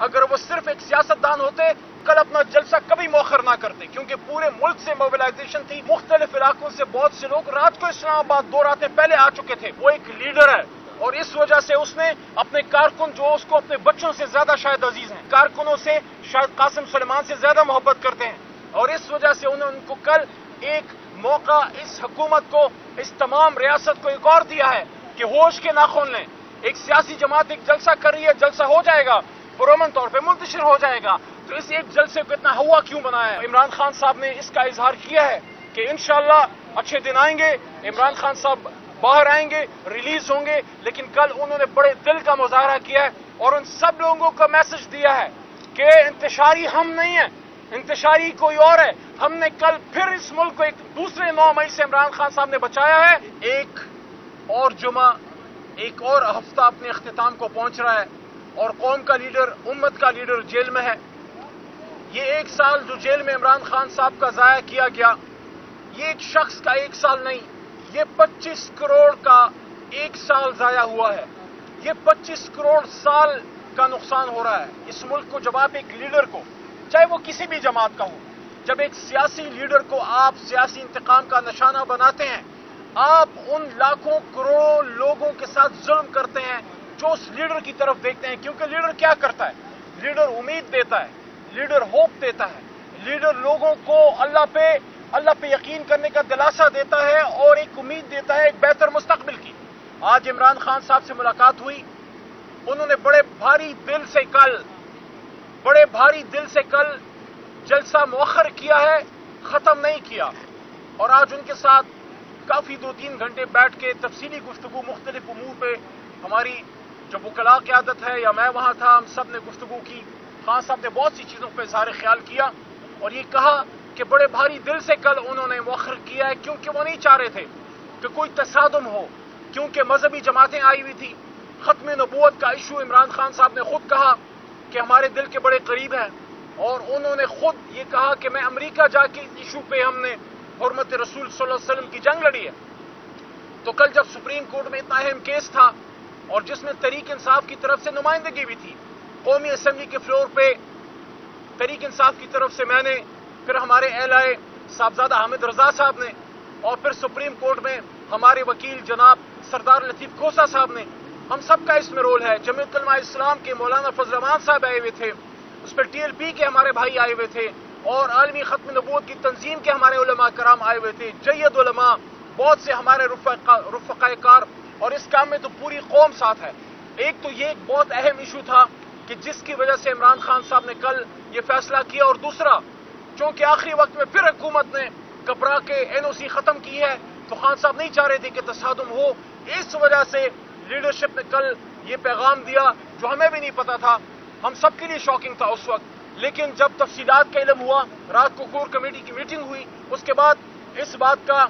اگر وہ صرف ایک سیاستدان ہوتے کل اپنا جلسہ کبھی مؤخر نہ کرتے، کیونکہ پورے ملک سے موبلائزیشن تھی، مختلف علاقوں سے بہت سے لوگ رات کو اسلام آباد 2 راتیں پہلے آ چکے تھے۔ وہ ایک لیڈر ہے اور اس وجہ سے اس نے اپنے کارکن جو اس کو اپنے بچوں سے زیادہ شاید عزیز ہیں، کارکنوں سے شاید قاسم سلیمان سے زیادہ محبت کرتے ہیں، اور اس وجہ سے انہوں نے ان کو کل ایک موقع اس حکومت کو، اس تمام ریاست کو ایک اور دیا ہے کہ ہوش کے ناخن لیں۔ ایک سیاسی جماعت ایک جلسہ کر رہی ہے، جلسہ ہو جائے گا، پرامن طور پہ منتشر ہو جائے گا، تو اس ایک جلسے کو اتنا ہوا کیوں بنایا ہے؟ عمران خان صاحب نے اس کا اظہار کیا ہے کہ انشاءاللہ اچھے دن آئیں گے، عمران خان صاحب باہر آئیں گے، ریلیز ہوں گے، لیکن کل انہوں نے بڑے دل کا مظاہرہ کیا ہے اور ان سب لوگوں کو میسج دیا ہے کہ انتشاری ہم نہیں ہیں، انتشاری کوئی اور ہے۔ ہم نے کل پھر اس ملک کو ایک دوسرے 9 مئی سے عمران خان صاحب نے بچایا ہے۔ ایک اور جمعہ، ایک اور ہفتہ اپنے اختتام کو پہنچ رہا ہے اور قوم کا لیڈر، امت کا لیڈر جیل میں ہے۔ یہ 1 سال جو جیل میں عمران خان صاحب کا ضائع کیا گیا، یہ ایک شخص کا 1 سال نہیں، یہ 25 کروڑ کا 1 سال ضائع ہوا ہے۔ یہ 25 کروڑ سال کا نقصان ہو رہا ہے اس ملک کو۔ جب آپ ایک لیڈر کو، چاہے وہ کسی بھی جماعت کا ہو، جب ایک سیاسی لیڈر کو آپ سیاسی انتقام کا نشانہ بناتے ہیں، آپ ان لاکھوں کروڑوں لوگوں کے ساتھ ظلم کرتے ہیں جو اس لیڈر کی طرف دیکھتے ہیں، کیونکہ لیڈر کیا کرتا ہے؟ لیڈر امید دیتا ہے، لیڈر ہوپ دیتا ہے، لیڈر لوگوں کو اللہ پہ یقین کرنے کا دلاسا دیتا ہے اور ایک امید دیتا ہے ایک بہتر مستقبل کی۔ آج عمران خان صاحب سے ملاقات ہوئی، انہوں نے بڑے بھاری دل سے کل جلسہ مؤخر کیا ہے، ختم نہیں کیا، اور آج ان کے ساتھ کافی 2-3 گھنٹے بیٹھ کے تفصیلی گفتگو مختلف امور پہ، ہماری جو وکلاء قیادت ہے یا میں وہاں تھا، ہم سب نے گفتگو کی۔ خان صاحب نے بہت سی چیزوں پہ اظہار خیال کیا اور یہ کہا کہ بڑے بھاری دل سے کل انہوں نے مؤخر کیا ہے، کیونکہ وہ نہیں چاہ رہے تھے کہ کوئی تصادم ہو، کیونکہ مذہبی جماعتیں آئی ہوئی تھی۔ ختم نبوت کا ایشو عمران خان صاحب نے خود کہا کہ ہمارے دل کے بڑے قریب ہے، اور انہوں نے خود یہ کہا کہ میں امریکہ جا کے اس ایشو پہ ہم نے حرمت رسول صلی اللہ علیہ وسلم کی جنگ لڑی ہے۔ تو کل جب سپریم کورٹ میں اتنا اہم کیس تھا اور جس میں تحریک انصاف کی طرف سے نمائندگی بھی تھی، قومی اسمبلی کے فلور پہ تحریک انصاف کی طرف سے میں نے، پھر ہمارے اہلائے صاحبزادہ حامد رضا صاحب نے، اور پھر سپریم کورٹ میں ہمارے وکیل جناب سردار لطیف کھوسہ صاحب نے، ہم سب کا اس میں رول ہے۔ جمعیت علماء اسلام کے مولانا فضل الرحمان صاحب آئے ہوئے تھے، اس پہ TLP کے ہمارے بھائی آئے ہوئے تھے، اور عالمی ختم نبوت کی تنظیم کے ہمارے علماء کرام آئے ہوئے تھے، جید علماء، بہت سے ہمارے رفقائے کار، اور اس کام میں تو پوری قوم ساتھ ہے۔ ایک تو یہ ایک بہت اہم ایشو تھا کہ جس کی وجہ سے عمران خان صاحب نے کل یہ فیصلہ کیا، اور دوسرا چونکہ آخری وقت میں پھر حکومت نے گھبرا کے NOC ختم کی ہے، تو خان صاحب نہیں چاہ رہے تھے کہ تصادم ہو، اس وجہ سے لیڈرشپ نے کل یہ پیغام دیا جو ہمیں بھی نہیں پتا تھا، ہم سب کے لیے شاکنگ تھا اس وقت، لیکن جب تفصیلات کا علم ہوا، رات کو کور کمیٹی کی میٹنگ ہوئی، اس کے بعد اس بات کا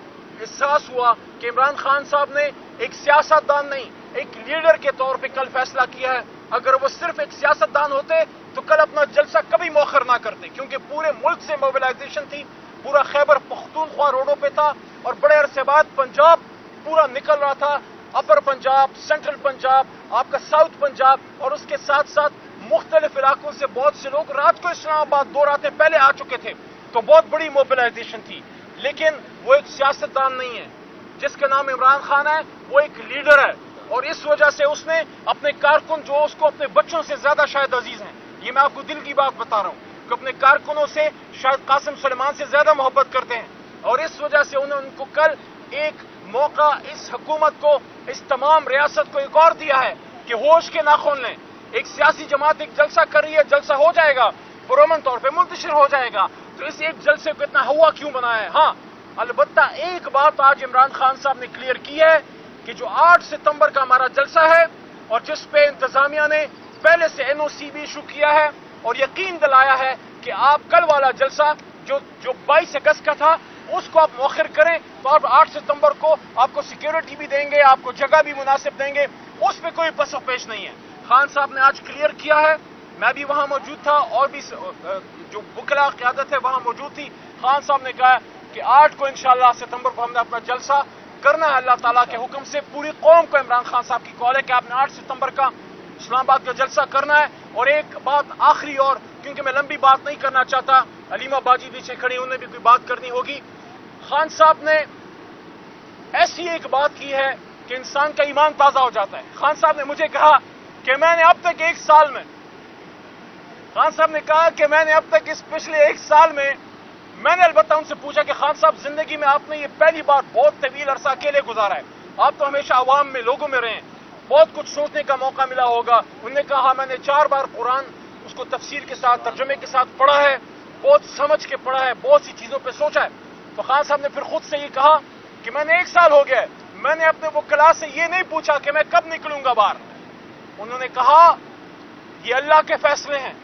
احساس ہوا کہ عمران خان صاحب نے ایک سیاستدان نہیں، ایک لیڈر کے طور پہ کل فیصلہ کیا ہے۔ اگر وہ صرف ایک سیاستدان ہوتے تو کل اپنا جلسہ کبھی مؤخر نہ کرتے، کیونکہ پورے ملک سے موبلائزیشن تھی، پورا خیبر پختونخوا روڈوں پہ تھا، اور بڑے عرصے بعد پنجاب پورا نکل رہا تھا، اپر پنجاب، سینٹرل پنجاب، آپ کا ساؤتھ پنجاب، اور اس کے ساتھ ساتھ مختلف علاقوں سے بہت سے لوگ رات کو اسلام آباد 2 راتیں پہلے آ چکے تھے، تو بہت بڑی موبلائزیشن تھی۔ لیکن وہ ایک سیاستدان نہیں ہے، جس کا نام عمران خان ہے، وہ ایک لیڈر ہے، اور اس وجہ سے اس نے اپنے کارکن جو اس کو اپنے بچوں سے زیادہ شاید عزیز ہیں، یہ میں آپ کو دل کی بات بتا رہا ہوں کہ اپنے کارکنوں سے شاید قاسم سلیمان سے زیادہ محبت کرتے ہیں، اور اس وجہ سے انہوں نے ان کو کل ایک موقع اس حکومت کو، اس تمام ریاست کو ایک اور دیا ہے کہ ہوش کے ناخن لیں۔ ایک سیاسی جماعت ایک جلسہ کر رہی ہے، جلسہ ہو جائے گا، پرامن طور پہ منتشر ہو جائے گا، تو اس ایک جلسے کو اتنا ہوا کیوں بنایا ہے؟ ہاں، البتہ ایک بات آج عمران خان صاحب نے کلیئر کی ہے کہ جو 8 ستمبر کا ہمارا جلسہ ہے، اور جس پہ انتظامیہ نے پہلے سے NOC بھی ایشو کیا ہے اور یقین دلایا ہے کہ آپ کل والا جلسہ جو 22 اگست کا تھا اس کو آپ مؤخر کریں، تو آپ 8 ستمبر کو آپ کو سیکیورٹی بھی دیں گے، آپ کو جگہ بھی مناسب دیں گے، اس پہ کوئی پس و پیش نہیں ہے۔ خان صاحب نے آج کلیئر کیا ہے، میں بھی وہاں موجود تھا، اور بھی جو وکلاء قیادت ہے وہاں موجود تھی۔ خان صاحب نے کہا کہ 8 کو انشاءاللہ ستمبر کو ہم نے اپنا جلسہ کرنا ہے اللہ تعالیٰ کے حکم سے۔ پوری قوم کو عمران خان صاحب کی کال ہے کہ آپ نے 8 ستمبر کا اسلام آباد کا جلسہ کرنا ہے. اور ایک بات آخری، اور کیونکہ میں لمبی بات نہیں کرنا چاہتا، علیمہ باجی پیچھے کھڑی، انہیں بھی کوئی بات کرنی ہوگی. خان صاحب نے ایسی ایک بات کی ہے کہ انسان کا ایمان تازہ ہو جاتا ہے. خان صاحب نے مجھے کہا کہ میں نے اب تک ایک سال میں، خان صاحب نے کہا کہ میں نے اب تک اس پچھلے ایک سال میں نے البتہ ان سے پوچھا کہ خان صاحب زندگی میں آپ نے یہ پہلی بار بہت طویل عرصہ اکیلے گزارا ہے، آپ تو ہمیشہ عوام میں لوگوں میں رہے، بہت کچھ سوچنے کا موقع ملا ہوگا. انہوں نے کہا میں نے 4 بار قرآن اس کو تفسیر کے ساتھ، ترجمے کے ساتھ پڑھا ہے، بہت سمجھ کے پڑھا ہے، بہت سی چیزوں پہ سوچا ہے. تو خان صاحب نے پھر خود سے یہ کہا کہ میں نے 1 سال ہو گیا ہے، میں نے اپنے وہ کلاس سے یہ نہیں پوچھا کہ میں کب نکلوں گا باہر. انہوں نے کہا یہ اللہ کے فیصلے ہیں،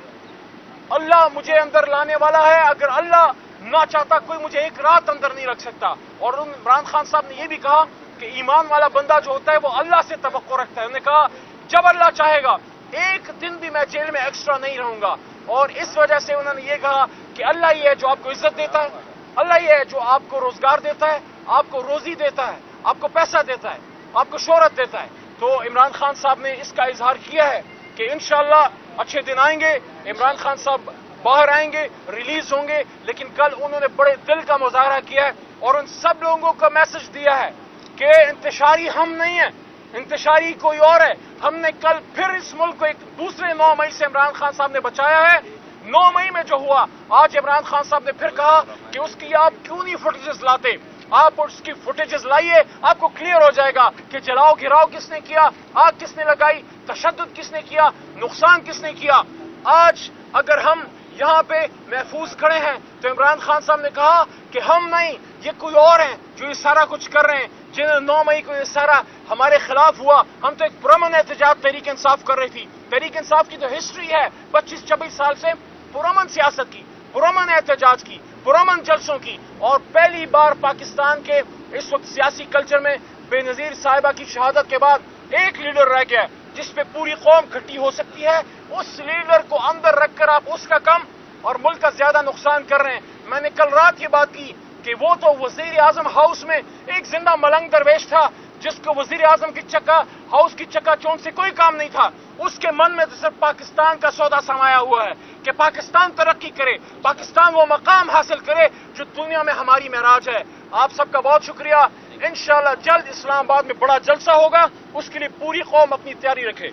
اللہ مجھے اندر لانے والا ہے، اگر اللہ نہ چاہتا کوئی مجھے ایک رات اندر نہیں رکھ سکتا. اور عمران خان صاحب نے یہ بھی کہا کہ ایمان والا بندہ جو ہوتا ہے وہ اللہ سے توقع رکھتا ہے. انہوں نے کہا جب اللہ چاہے گا ایک دن بھی میں جیل میں ایکسٹرا نہیں رہوں گا. اور اس وجہ سے انہوں نے یہ کہا کہ اللہ یہ ہے جو آپ کو عزت دیتا ہے، اللہ یہ ہے جو آپ کو روزگار دیتا ہے، آپ کو روزی دیتا ہے، آپ کو پیسہ دیتا ہے، آپ کو شہرت دیتا ہے. تو عمران خان صاحب نے اس کا اظہار کیا ہے کہ انشاءاللہ اچھے دن آئیں گے، عمران خان صاحب باہر آئیں گے، ریلیز ہوں گے. لیکن کل انہوں نے بڑے دل کا مظاہرہ کیا ہے اور ان سب لوگوں کو میسج دیا ہے کہ انتشاری ہم نہیں ہیں، انتشاری کوئی اور ہے. ہم نے کل پھر اس ملک کو ایک دوسرے 9 مئی سے عمران خان صاحب نے بچایا ہے. 9 مئی میں جو ہوا، آج عمران خان صاحب نے پھر کہا کہ اس کی آپ کیوں نہیں فوٹیجز لاتے، آپ اس کی فوٹیجز لائیے، آپ کو کلیئر ہو جائے گا کہ جلاؤ گراؤ کس نے کیا، آگ کس نے لگائی، تشدد کس نے کیا، نقصان کس نے کیا. آج اگر ہم یہاں پہ محفوظ کھڑے ہیں تو عمران خان صاحب نے کہا کہ ہم نہیں، یہ کوئی اور ہیں جو یہ سارا کچھ کر رہے ہیں، جنہیں 9 مئی کو یہ سارا ہمارے خلاف ہوا. ہم تو ایک پرامن احتجاج تحریک انصاف کر رہی تھی. تحریک انصاف کی تو ہسٹری ہے 25-26 سال سے پرامن سیاست کی، پرامن احتجاج کی، پرامن جلسوں کی. اور پہلی بار پاکستان کے اس وقت سیاسی کلچر میں بے نظیر صاحبہ کی شہادت کے بعد ایک لیڈر رہ گیا جس پہ پوری قوم کھٹی ہو سکتی ہے. اس لیڈر کو اندر رکھ کر آپ اس کا کم اور ملک کا زیادہ نقصان کر رہے ہیں. میں نے کل رات یہ بات کی کہ وہ تو وزیر اعظم ہاؤس میں ایک زندہ ملنگ درویش تھا جس کو وزیر اعظم کی ہاؤس کی چکا چوند سے کوئی کام نہیں تھا. اس کے من میں تو صرف پاکستان کا سودا سمایا ہوا ہے کہ پاکستان ترقی کرے، پاکستان وہ مقام حاصل کرے جو دنیا میں ہماری معراج ہے. آپ سب کا بہت شکریہ. انشاءاللہ جلد اسلام آباد میں بڑا جلسہ ہوگا، اس کے لیے پوری قوم اپنی تیاری رکھے.